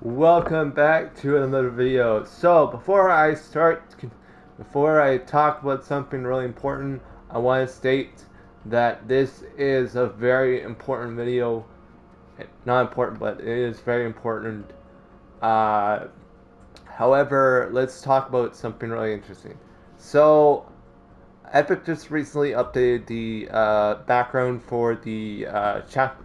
Welcome back to another video. So before I talk about something really important, I want to state that this is a very important video. Not important, but it is very important. Uh, However, let's talk about something really interesting. So, Epic just recently updated the background for the chapter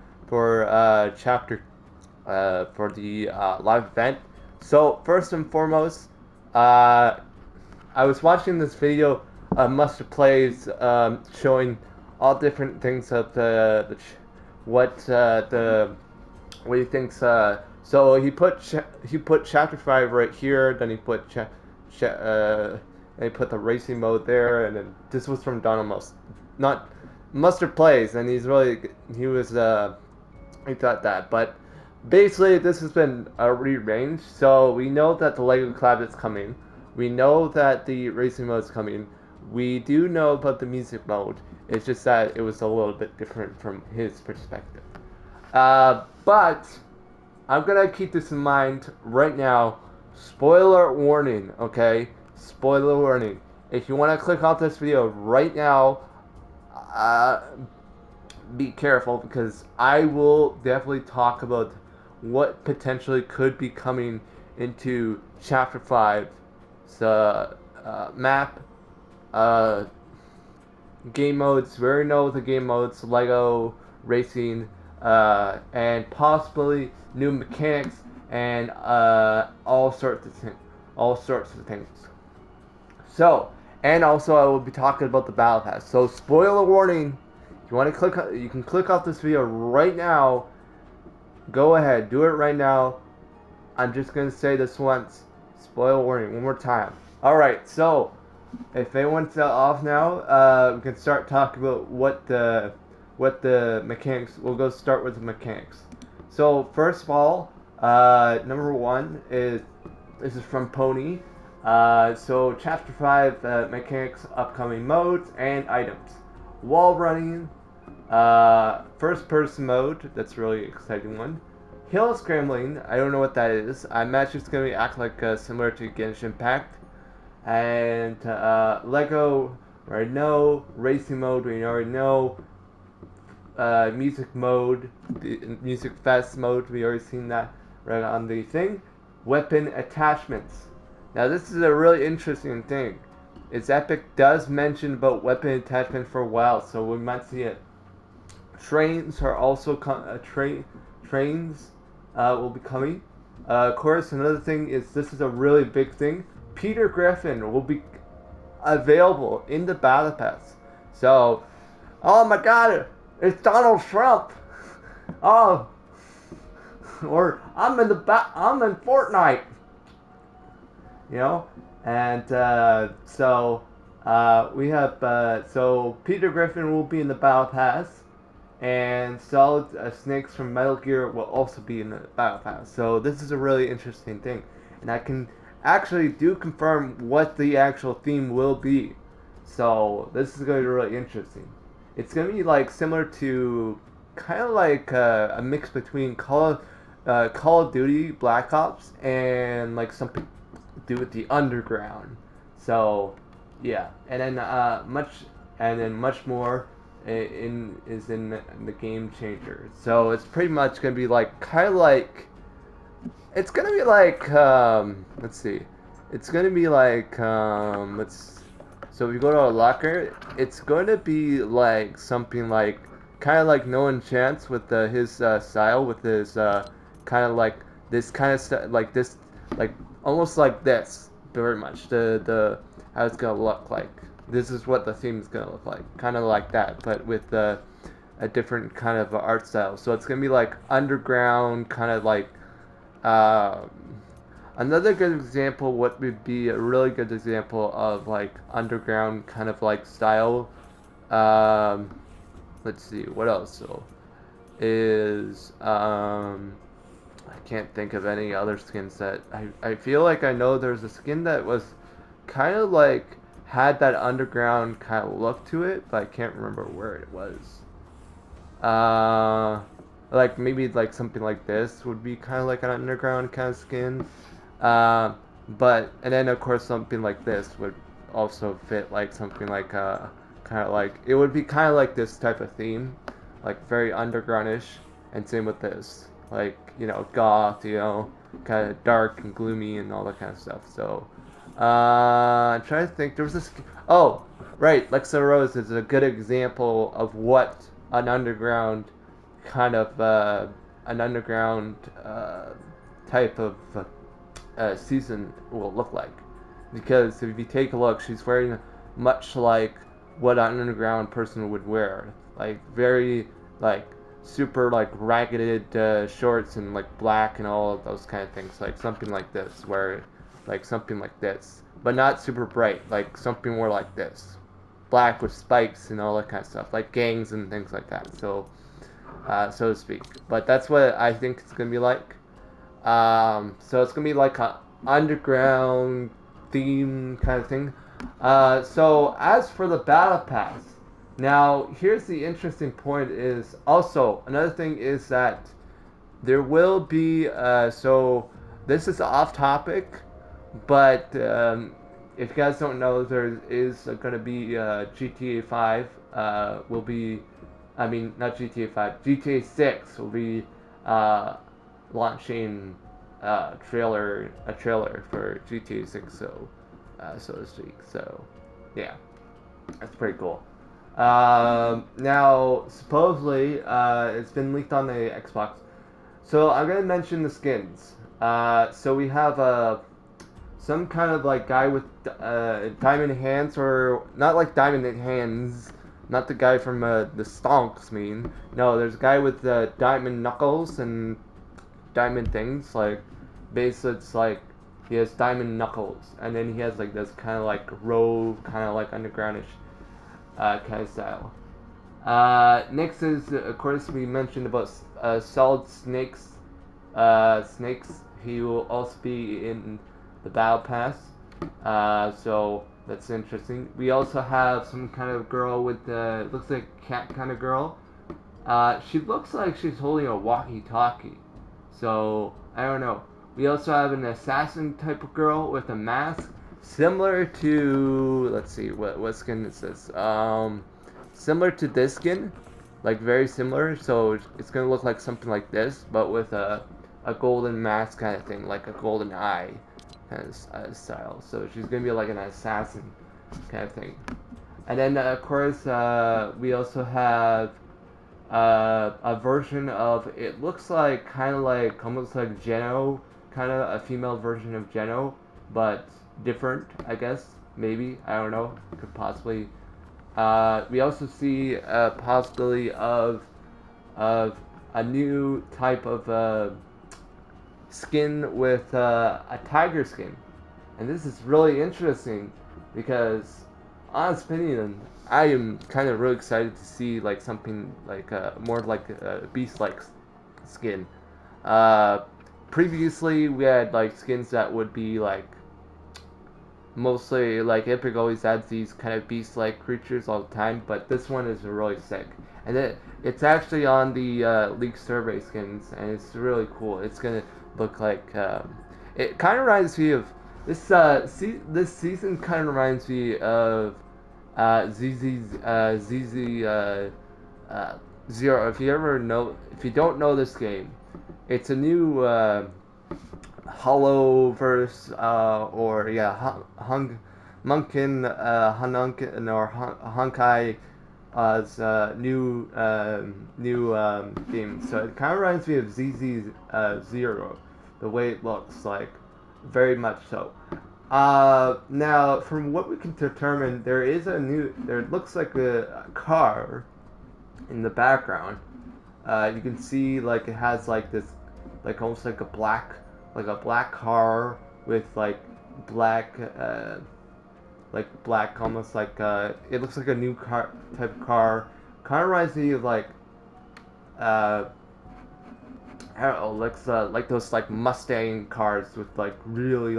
for the live event. So first and foremost, uh, I was watching this video of Mustard Plays showing all different things of the what he thinks. So he put chapter 5 right here. Then he put and he put the racing mode there, and then this was from Donald not Mustard Plays, and he was he thought that, but basically this has been rearranged. So we know that the Lego collab is coming. We know that the racing mode is coming. We do know about the music mode. It's just that it was a little bit different from his perspective. But I'm gonna keep this in mind right now. Spoiler warning, okay? Spoiler warning. If you want to click off this video right now, uh, be careful because I will definitely talk about what potentially could be coming into Chapter 5. So, map, uh, game modes, we already know the game modes, Lego, racing, and possibly new mechanics and all sorts of things. So, and also I will be talking about the battle pass. So, spoiler warning. If you want to you can click off this video right now. Go ahead, do it right now. I'm just gonna say this once. Spoiler warning, one more time. All right, so if anyone's off now, we can start talking about what the mechanics. We'll go start with the mechanics. So first of all, number one is this is from Pony. So chapter 5 mechanics, upcoming modes and items. Wall running, first person mode. That's really exciting one. Hill scrambling. I don't know what that is. I imagine it's gonna act like similar to Genshin Impact. And Lego, we already know. Racing mode, we already know. Music mode, the music fest mode, we already seen that right on the thing. Weapon attachments. Now this is a really interesting thing. It's Epic does mention about weapon attachment for a while, so we might see it. Trains are also trains will be coming. Of course, another thing is this is a really big thing. Peter Griffin will be available in the battle pass. So, oh my God, it's Donald Trump. Oh, or I'm in Fortnite. You know, and we have so Peter Griffin will be in the battle pass, and Solid Snakes from Metal Gear will also be in the battle pass. So this is a really interesting thing, and I can actually do confirm what the actual theme will be. So this is going to be really interesting. It's going to be like similar to kind of like a mix between Call of Duty Black Ops and like something do with the underground. So yeah, and then much more in the Game Changer. So it's pretty much gonna be like kind of like it's gonna be like let's see, it's gonna be like let's so if you go to a locker, it's going to be like something like kind of like No Chance with his style with his kind of like this kind of like this like almost like this very much the how it's gonna look like. This is what the theme is gonna look like, kind of like that, but with a different kind of art style. So it's gonna be like underground, kind of like uh, another good example. What would be a really good example of like underground kind of like style? Um, let's see what else. So is I can't think of any other skins that I feel like I know there's a skin that was kind of like had that underground kind of look to it, but I can't remember where it was. Uh, like maybe like something like this would be kind of like an underground kind of skin. Uh, but and then of course something like this would also fit like something like kind of like it would be kind of like this type of theme, like very undergroundish. And same with this, like goth, kind of dark and gloomy and all that kind of stuff. So I'm trying to think. There was this. Oh, right. Lexa Rose is a good example of what an underground kind of an underground type of season will look like. Because if you take a look, she's wearing much like what an underground person would wear, like very like super like ragged shorts and like black and all of those kind of things, like something like this, where like something like this, but not super bright, like something more like this, black with spikes and all that kind of stuff, like gangs and things like that. So, so to speak. But that's what I think it's gonna be like. So it's gonna be like a underground theme kind of thing. So as for the battle pass, now here's the interesting point: is also another thing is that there will be so this is off topic, but if you guys don't know, there is going to be GTA 5 will be, I mean not GTA 5, GTA 6 will be uh, launching a trailer for GTA 6, so so to speak. So yeah, that's pretty cool. Now supposedly it's been leaked on the Xbox, so I'm gonna mention the skins. So we have some kind of like guy with diamond hands, or not like diamond hands, not the guy from the Stonks. Mean no, there's a guy with diamond knuckles and diamond things. Like basically, it's like he has diamond knuckles, and then he has like this kind of like robe, kind of like undergroundish kind of style. Next is, of course, we mentioned about Solid Snakes. Snakes. He will also be in the Battle Pass. So that's interesting. We also have some kind of girl with looks like a cat kind of girl. She looks like she's holding a walkie-talkie. So I don't know. We also have an assassin type of girl with a mask, similar to, let's see, what skin is this? Similar to this skin, like very similar. So it's gonna look like something like this, but with a golden mask kind of thing, like a golden eye kind of style. So she's gonna be like an assassin kind of thing. And then of course we also have a version of, it looks like kind of like almost like Geno, kind of a female version of Geno, but different, I guess. Maybe, I don't know. Could possibly. We also see a possibility of a new type of skin with a tiger skin, and this is really interesting because, honest opinion, I am kind of really excited to see like something like more like a beast-like skin. Uh, Previously, we had like skins that would be like mostly like Epic always adds these kind of beast-like creatures all the time, but this one is really sick, and it's actually on the League Survey skins, and it's really cool. It's gonna look like it kind of reminds me of this this season. Kind of reminds me of ZZ Zero. If you don't know this game, it's a new Hollowverse, or yeah, Munkin, Hanunkin, or Honkai as new game. So it kind of reminds me of ZZ Zero, the way it looks like, very much so. Now, from what we can determine, there looks like a car in the background. You can see like it has like this, like almost like a black car with black, black, almost like it looks like a new car type of car. Kind of reminds me of uh, I don't know, like those like Mustang cars with like really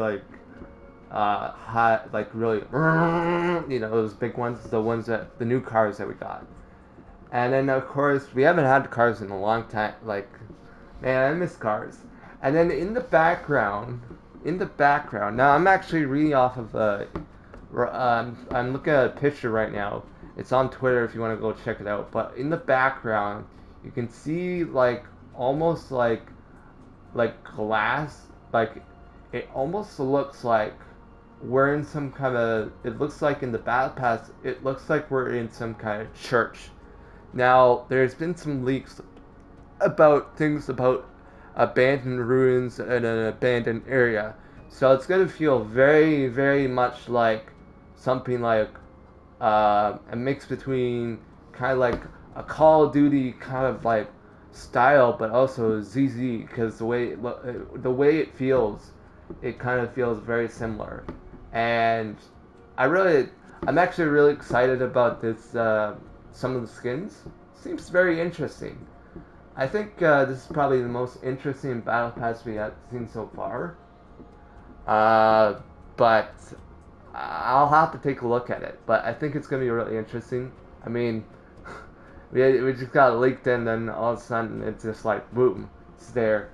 hot, like really, those big ones, the new cars that we got. And then of course we haven't had cars in a long time. Like, man, I miss cars. And then in the background. Now I'm actually reading off of I'm looking at a picture right now. It's on Twitter if you want to go check it out. But in the background, you can see like almost like glass. Like it almost looks like we're in some kind of. It looks like in the Battle Pass. It looks like we're in some kind of church. Now there's been some leaks about things about abandoned ruins in an abandoned area. So it's gonna feel very, very much like something like a mix between kind of like a Call of Duty kind of like style, but also ZZ because the way it feels, it kind of feels very similar. And I really, I'm actually really excited about this. Some of the skins seems very interesting. I think this is probably the most interesting battle pass we have seen so far. Uh, but I'll have to take a look at it. But I think it's gonna be really interesting. I mean, we just got leaked in, and all of a sudden it's just like boom, it's there.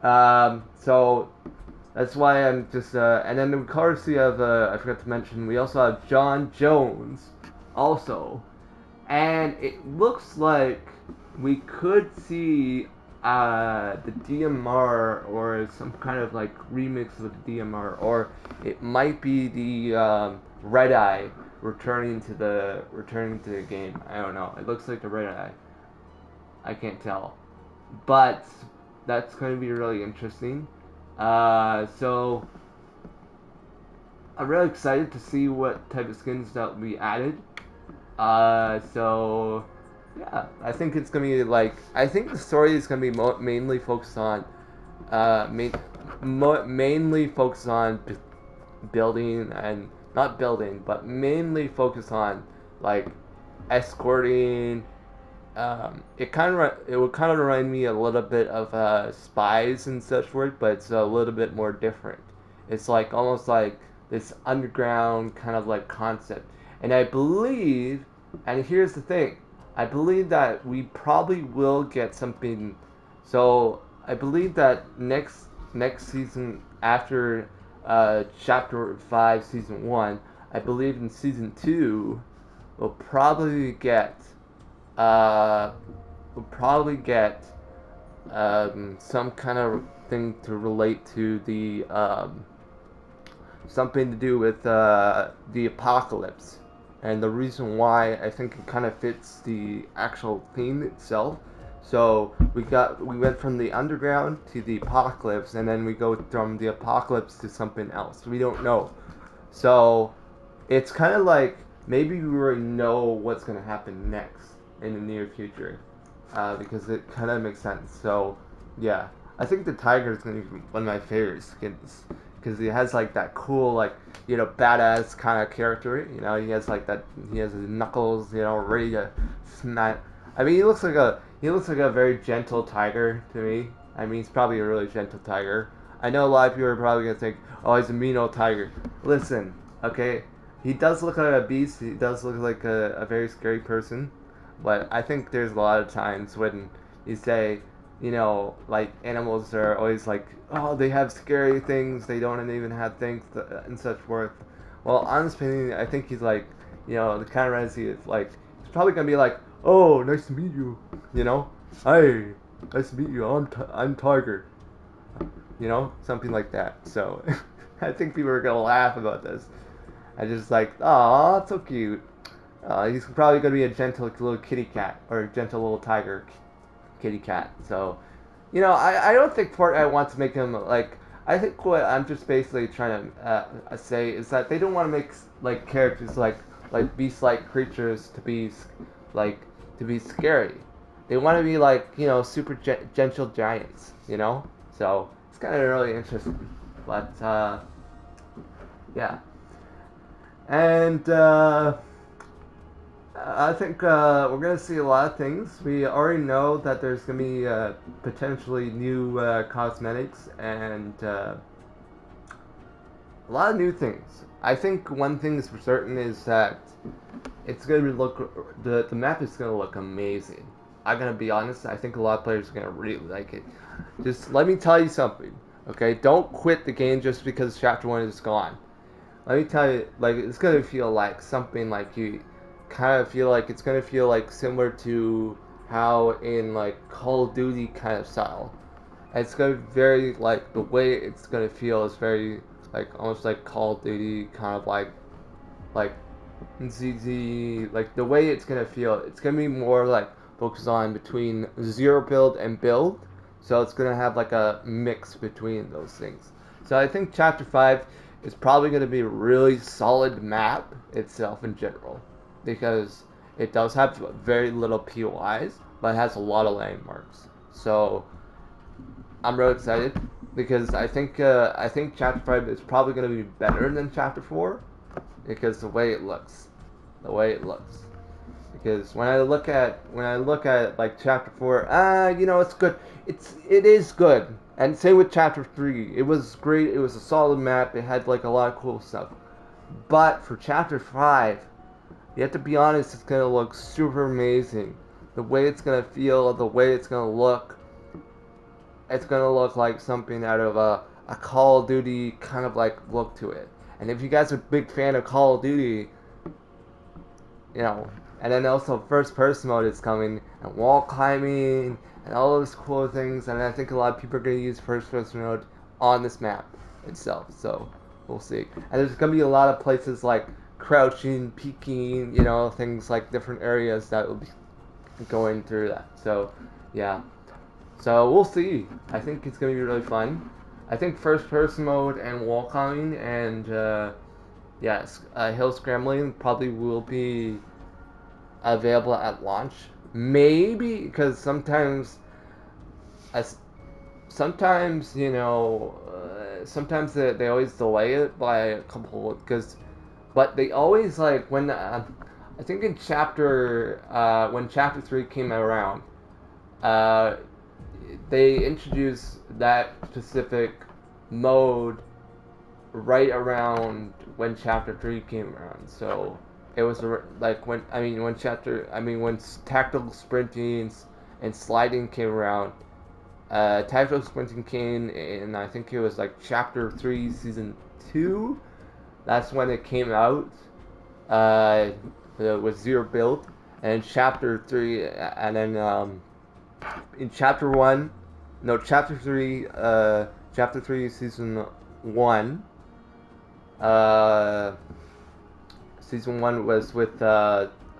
So that's why I'm just and then the courtesy of I forgot to mention we also have John Jones, also, and it looks like we could see the DMR or some kind of like remix of the DMR, or it might be the Red Eye returning to the game. I don't know. It looks like the Red Eye. I can't tell, but that's going to be really interesting. So I'm really excited to see what type of skins that will be added. So yeah, I think it's gonna be like I think the story is gonna be mainly focused on mainly focused on building and not building, but mainly focused on like escorting. It would kind of remind me a little bit of Spies and such work, but it's a little bit more different. It's like almost like this underground kind of like concept, and I believe, and here's the thing, I believe that we probably will get something. So I believe that next season after Chapter 5, Season 1, I believe in Season 2 we'll probably get uh, we'll probably get some kind of thing to relate to the something to do with the apocalypse, and the reason why I think it kind of fits the actual theme itself. So we went from the underground to the apocalypse, and then we go from the apocalypse to something else. We don't know. So it's kind of like maybe we already know what's going to happen next in the near future, because it kind of makes sense. So yeah, I think the tiger is going to be one of my favorite skins because he has like that cool like badass kind of character. He has like that. He has his knuckles, ready to smack. I mean, he looks like a very gentle tiger to me. I mean, he's probably a really gentle tiger. I know a lot of people are probably gonna think, oh, he's a mean old tiger. Listen, okay, he does look like a beast. He does look like a very scary person. But I think there's a lot of times when you say, like animals are always like, oh, they have scary things. They don't even have things and such forth. Well, honestly, I think he's like, the kind of Renzi is like, he's probably gonna be like, oh, nice to meet you. Hi, nice to meet you. I'm Tiger. Something like that. So, I think people are gonna laugh about this. I just like, oh, it's so cute. He's probably gonna be a gentle little kitty cat or a gentle little tiger kitty cat. So, I don't think Fortnite wants to make him like. I think what I'm just basically trying to say is that they don't want to make like characters like beast-like creatures to be like to be scary. They want to be like super gentle giants. So it's kind of really interesting. But yeah, and I think we're gonna see a lot of things. We already know that there's gonna be potentially new cosmetics and a lot of new things. I think one thing is for certain is that it's gonna look the map is gonna look amazing. I'm gonna be honest. I think a lot of players are gonna really like it. Just let me tell you something, okay? Don't quit the game just because Chapter 1 is gone. Let me tell you, like, it's gonna feel like something like you kind of feel like it's gonna feel like similar to how in like Call of Duty kind of style. It's gonna be very like the way it's gonna feel is very like almost like Call of Duty kind of like ZZ like the way it's gonna feel. It's gonna be more like focused on between zero build and build. So it's gonna have like a mix between those things. So I think Chapter 5 is probably gonna be a really solid map itself in general because it does have very little POIs, but it has a lot of landmarks. So I'm really excited because I think Chapter 5 is probably gonna be better than Chapter 4 because the way it looks. Because when I look at like Chapter 4, you know, it's good. It is good. And same with Chapter 3. It was great. It was a solid map. It had like a lot of cool stuff. But for Chapter 5, you have to be honest, it's gonna look super amazing. The way it's gonna feel, the way it's gonna look, it's gonna look like something out of a Call of Duty kind of like look to it. And if you guys are a big fan of Call of Duty, you know, and then also first person mode is coming, and wall climbing, and all those cool things, and I think a lot of people are going to use first person mode on this map itself, so we'll see. And there's going to be a lot of places like crouching, peeking, you know, things like different areas that will be going through that, so yeah. So we'll see. I think it's going to be really fun. I think first person mode and wall climbing and yes, hill scrambling probably will be available at launch. Maybe because as sometimes you know, sometimes they always delay it by a couple because, but they always like when I think in when Chapter 3 came around, uh, they introduced that specific mode right around when Chapter 3 came around. So it was like when tactical sprinting and sliding came around. Tactical sprinting came in, I think it was like Chapter 3 Season 2. That's when it came out with zero build. And Chapter 3, and then in Chapter 1, no, Chapter 3 Season 1, season 1 was with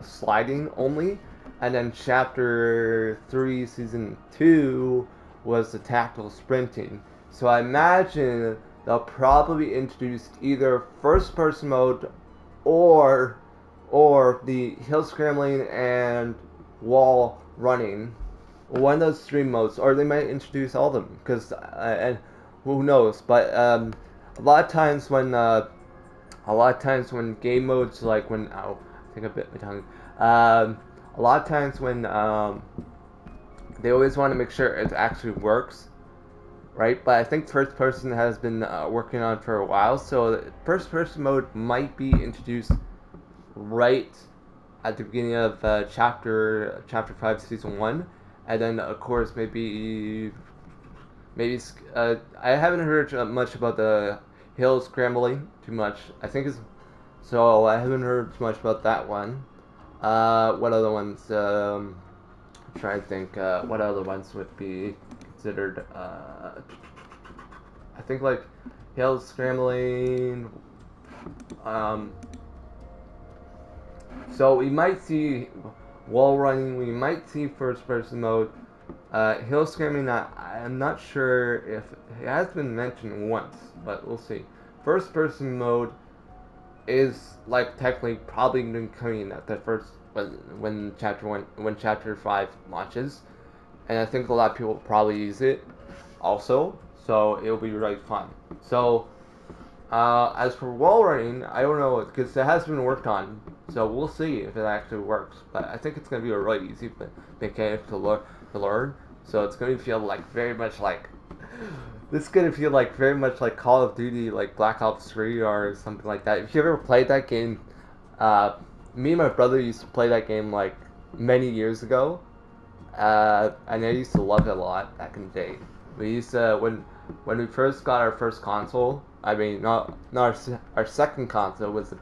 sliding only, and then Chapter 3 Season 2 was the tactical sprinting. So I imagine they'll probably introduce either first person mode or the hill scrambling and wall running, one of those three modes, or they might introduce all of them because and who knows. But a lot of times when game modes like when I think I bit my tongue. A lot of times when they always want to make sure it actually works, right? But I think first person has been working on for a while, so first person mode might be introduced right at the beginning of chapter 5 season 1, and then of course maybe I haven't heard much about the hill scrambling too much. I think it's so I haven't heard too much about that one. What other ones? I'm trying to think. What other ones would be considered? I think like hill scrambling. So we might see wall running. We might see first person mode. Hill scrambling, I'm not sure if it has been mentioned once, but we'll see. First person mode is like technically probably going to come in at the first when chapter 5 launches, and I think a lot of people will probably use it also, so it'll be really fun. So as for wall running, I don't know because it has been worked on, so we'll see if it actually works. But I think it's going to be a really easy mechanic to learn. So it's going to feel like very much like This is gonna feel like very much like Call of Duty, like Black Ops 3 or something like that. If you ever played that game, uh, me and my brother used to play that game like many years ago, and I used to love it a lot back in the day. We used to when we first got our first console. I mean, not our second console was the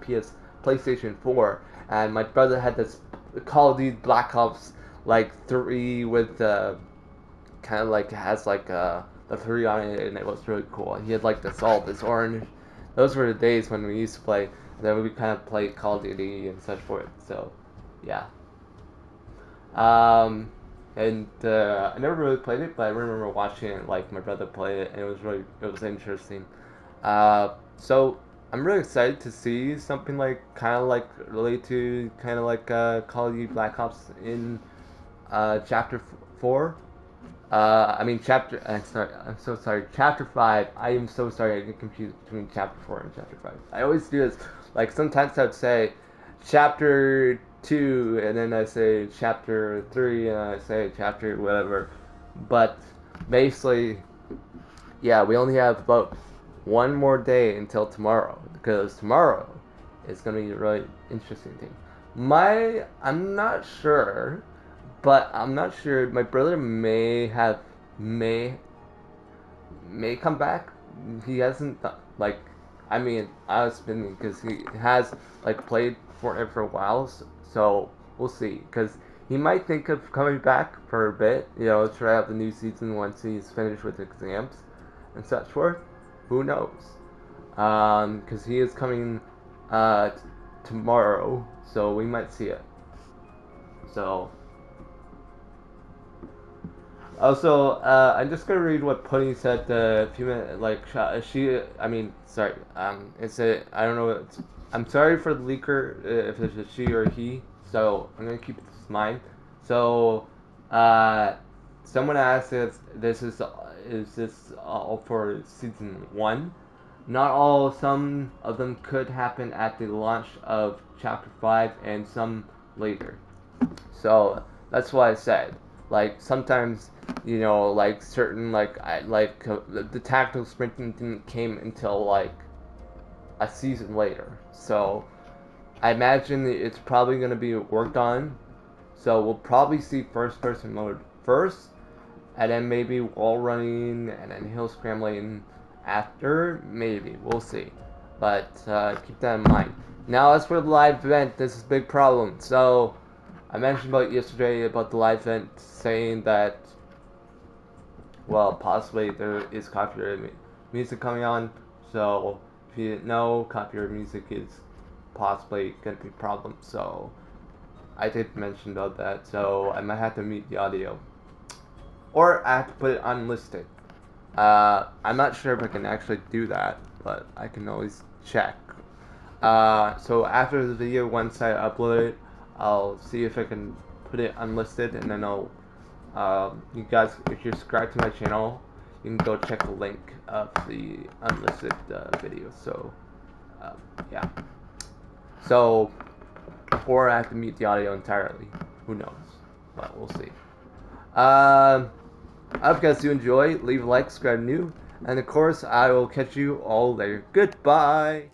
PlayStation 4, and my brother had this Call of Duty Black Ops like 3 with kind of like has like the 3 on it, and it was really cool. He had like this orange. Those were the days when we used to play. And then we kind of played Call of Duty and such forth. So, yeah. Um, and I never really played it, but I remember watching it. Like my brother played it, and it was interesting. So I'm really excited to see something like kind of like related to kind of like Call of Duty Black Ops in Chapter 4. I mean chapter. Sorry, I'm so sorry. Chapter 5. I am so sorry. I get confused between Chapter 4 and Chapter 5. I always do this. Like sometimes I'd say Chapter 2, and then I say Chapter 3, and I say Chapter whatever. But basically, yeah, we only have about one more day until tomorrow, because tomorrow is gonna be a really interesting thing. I'm not sure, but I'm not sure. My brother may may come back. He hasn't like. I mean, I was spinning because he has like played Fortnite for a while, so we'll see. Because he might think of coming back for a bit, try out the new season once he's finished with exams and such forth. Who knows? Because he is coming tomorrow, so we might see it. So also, I'm just gonna read what Pudding said a few minutes. Like she, I mean, sorry. It's a I don't know. I'm sorry for the leaker if it's a she or he. So I'm gonna keep this in mind. So, someone asked if this is this all for season 1? Not all. Some of them could happen at the launch of chapter 5, and some later. So that's why I said, like, sometimes, like certain the tactical sprinting didn't came until like a season later. So I imagine it's probably going to be worked on. So we'll probably see first person mode first, and then maybe wall running, and then hill scrambling after. Maybe we'll see, but keep that in mind. Now as for the live event, this is a big problem. So I mentioned about yesterday about the live event saying that, well, possibly there is copyrighted music coming on. So if you didn't know, copyrighted music is possibly going to be a problem. So I did mention about that. So I might have to mute the audio, or I have to put it unlisted. I'm not sure if I can actually do that, but I can always check. So after the video, once I upload it, I'll see if I can put it unlisted, and then you guys, if you're subscribed to my channel, you can go check the link of the unlisted video. So, yeah. So, or I have to mute the audio entirely. Who knows? But we'll see. I hope you guys do enjoy. Leave a like, subscribe new, and of course, I will catch you all later. Goodbye!